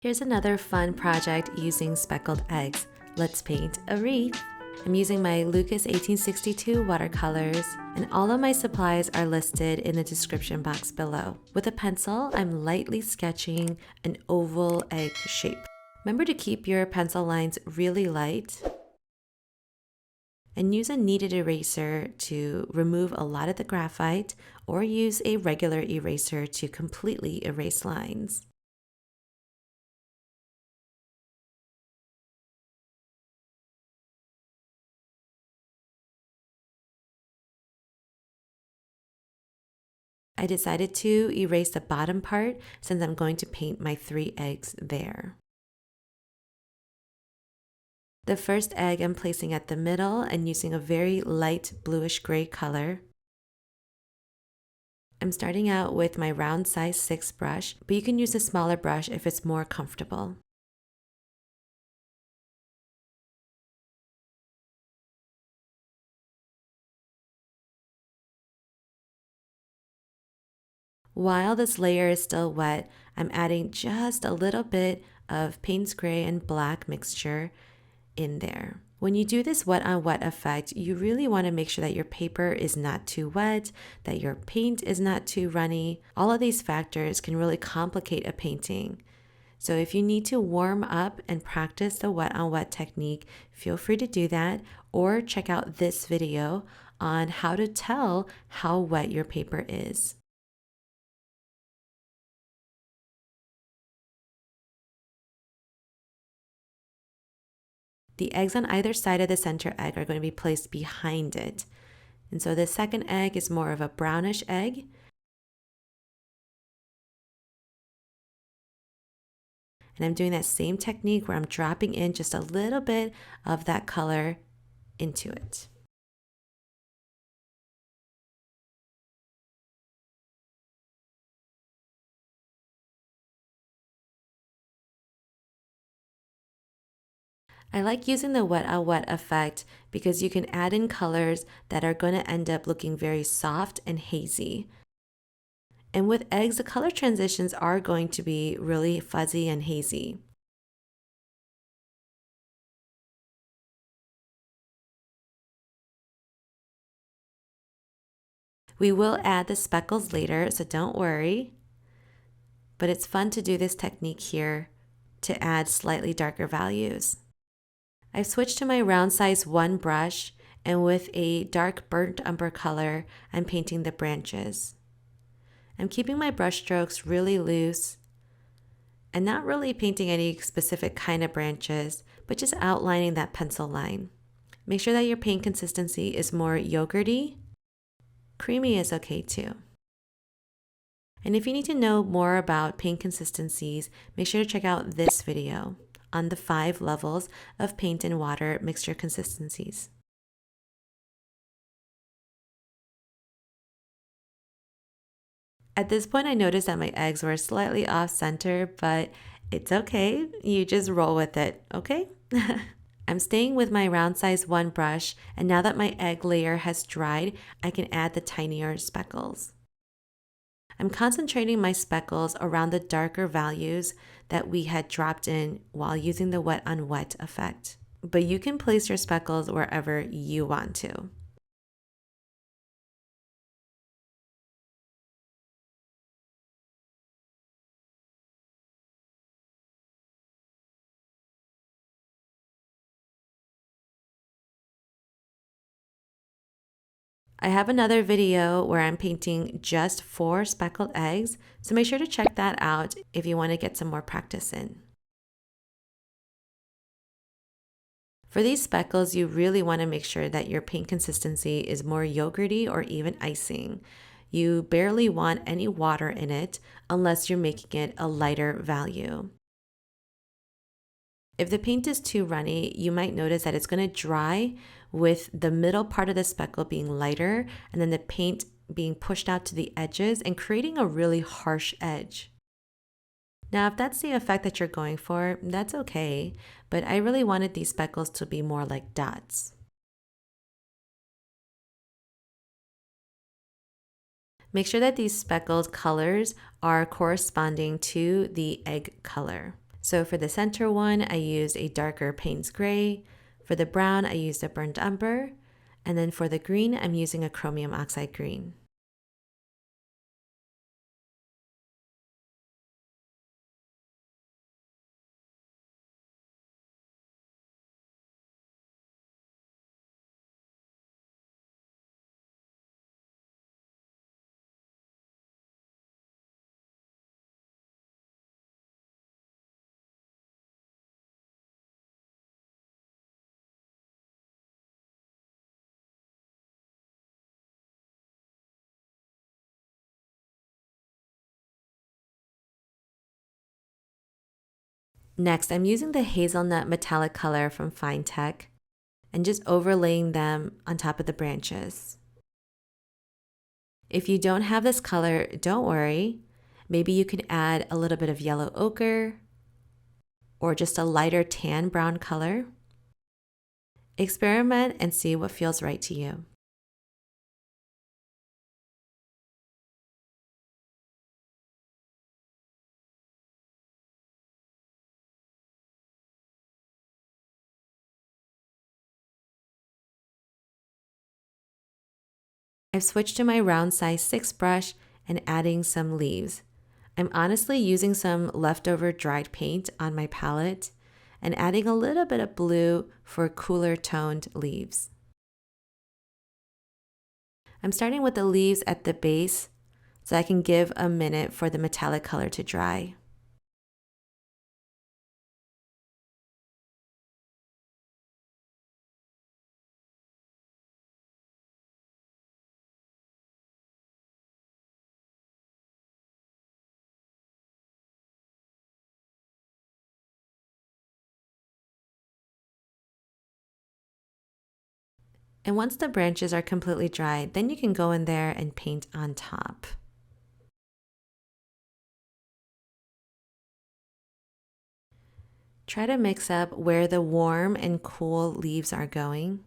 Here's another fun project using speckled eggs. Let's paint a wreath. I'm using my LUKAS 1862 watercolors, and all of my supplies are listed in the description box below. With a pencil, I'm lightly sketching an oval egg shape. Remember to keep your pencil lines really light, and use a kneaded eraser to remove a lot of the graphite, or use a regular eraser to completely erase lines. I decided to erase the bottom part since I'm going to paint my 3 eggs there. The first egg I'm placing at the middle and using a very light bluish gray color. I'm starting out with my round size 6 brush, but you can use a smaller brush if it's more comfortable. While this layer is still wet, I'm adding just a little bit of Payne's Gray and Black mixture in there. When you do this wet on wet effect, you really want to make sure that your paper is not too wet, that your paint is not too runny. All of these factors can really complicate a painting. So if you need to warm up and practice the wet on wet technique, feel free to do that, or check out this video on how to tell how wet your paper is. The eggs on either side of the center egg are going to be placed behind it. And so the second egg is more of a brownish egg. And I'm doing that same technique where I'm dropping in just a little bit of that color into it. I like using the wet on wet effect because you can add in colors that are going to end up looking very soft and hazy. And with eggs, the color transitions are going to be really fuzzy and hazy. We will add the speckles later, so don't worry. But it's fun to do this technique here to add slightly darker values. I've switched to my round size 1 brush, and with a dark burnt umber color, I'm painting the branches. I'm keeping my brush strokes really loose and not really painting any specific kind of branches, but just outlining that pencil line. Make sure that your paint consistency is more yogurty. Creamy is okay too. And if you need to know more about paint consistencies, make sure to check out this video on the 5 levels of paint and water mixture consistencies. At this point, I noticed that my eggs were slightly off center, but it's okay. You just roll with it, okay? I'm staying with my round size 1 brush, and now that my egg layer has dried, I can add the tinier speckles. I'm concentrating my speckles around the darker values that we had dropped in while using the wet on wet effect. But you can place your speckles wherever you want to. I have another video where I'm painting just 4 speckled eggs, so make sure to check that out if you want to get some more practice in. For these speckles, you really want to make sure that your paint consistency is more yogurty or even icing. You barely want any water in it unless you're making it a lighter value. If the paint is too runny, you might notice that it's going to dry with the middle part of the speckle being lighter and then the paint being pushed out to the edges and creating a really harsh edge. Now, if that's the effect that you're going for, that's okay, but I really wanted these speckles to be more like dots. Make sure that these speckled colors are corresponding to the egg color. So for the center one, I used a darker Payne's Gray. For the brown, I used a burnt umber. And then for the green, I'm using a chromium oxide green. Next, I'm using the hazelnut metallic color from Fine Tech and just overlaying them on top of the branches. If you don't have this color, don't worry. Maybe you could add a little bit of yellow ochre or just a lighter tan brown color. Experiment and see what feels right to you. I've switched to my round size 6 brush and adding some leaves. I'm honestly using some leftover dried paint on my palette and adding a little bit of blue for cooler toned leaves. I'm starting with the leaves at the base so I can give a minute for the metallic color to dry. And once the branches are completely dried, then you can go in there and paint on top. Try to mix up where the warm and cool leaves are going.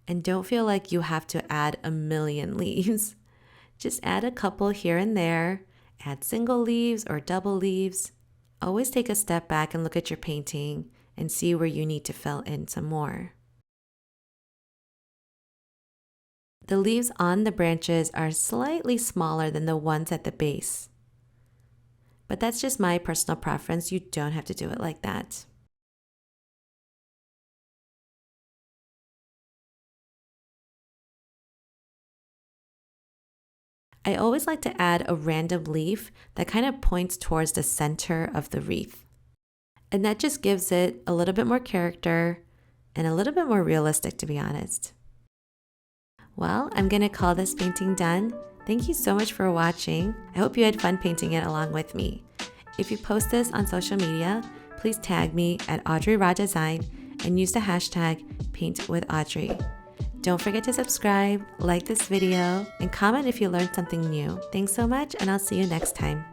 And don't feel like you have to add a million leaves. Just add a couple here and there, add single leaves or double leaves. Always take a step back and look at your painting and see where you need to fill in some more. The leaves on the branches are slightly smaller than the ones at the base. But that's just my personal preference. You don't have to do it like that. I always like to add a random leaf that kind of points towards the center of the wreath. And that just gives it a little bit more character and a little bit more realistic, to be honest. Well, I'm going to call this painting done. Thank you so much for watching. I hope you had fun painting it along with me. If you post this on social media, please tag me at Audrey Raw Design and use the hashtag #PaintWithAudrey. Don't forget to subscribe, like this video, and comment if you learned something new. Thanks so much, and I'll see you next time.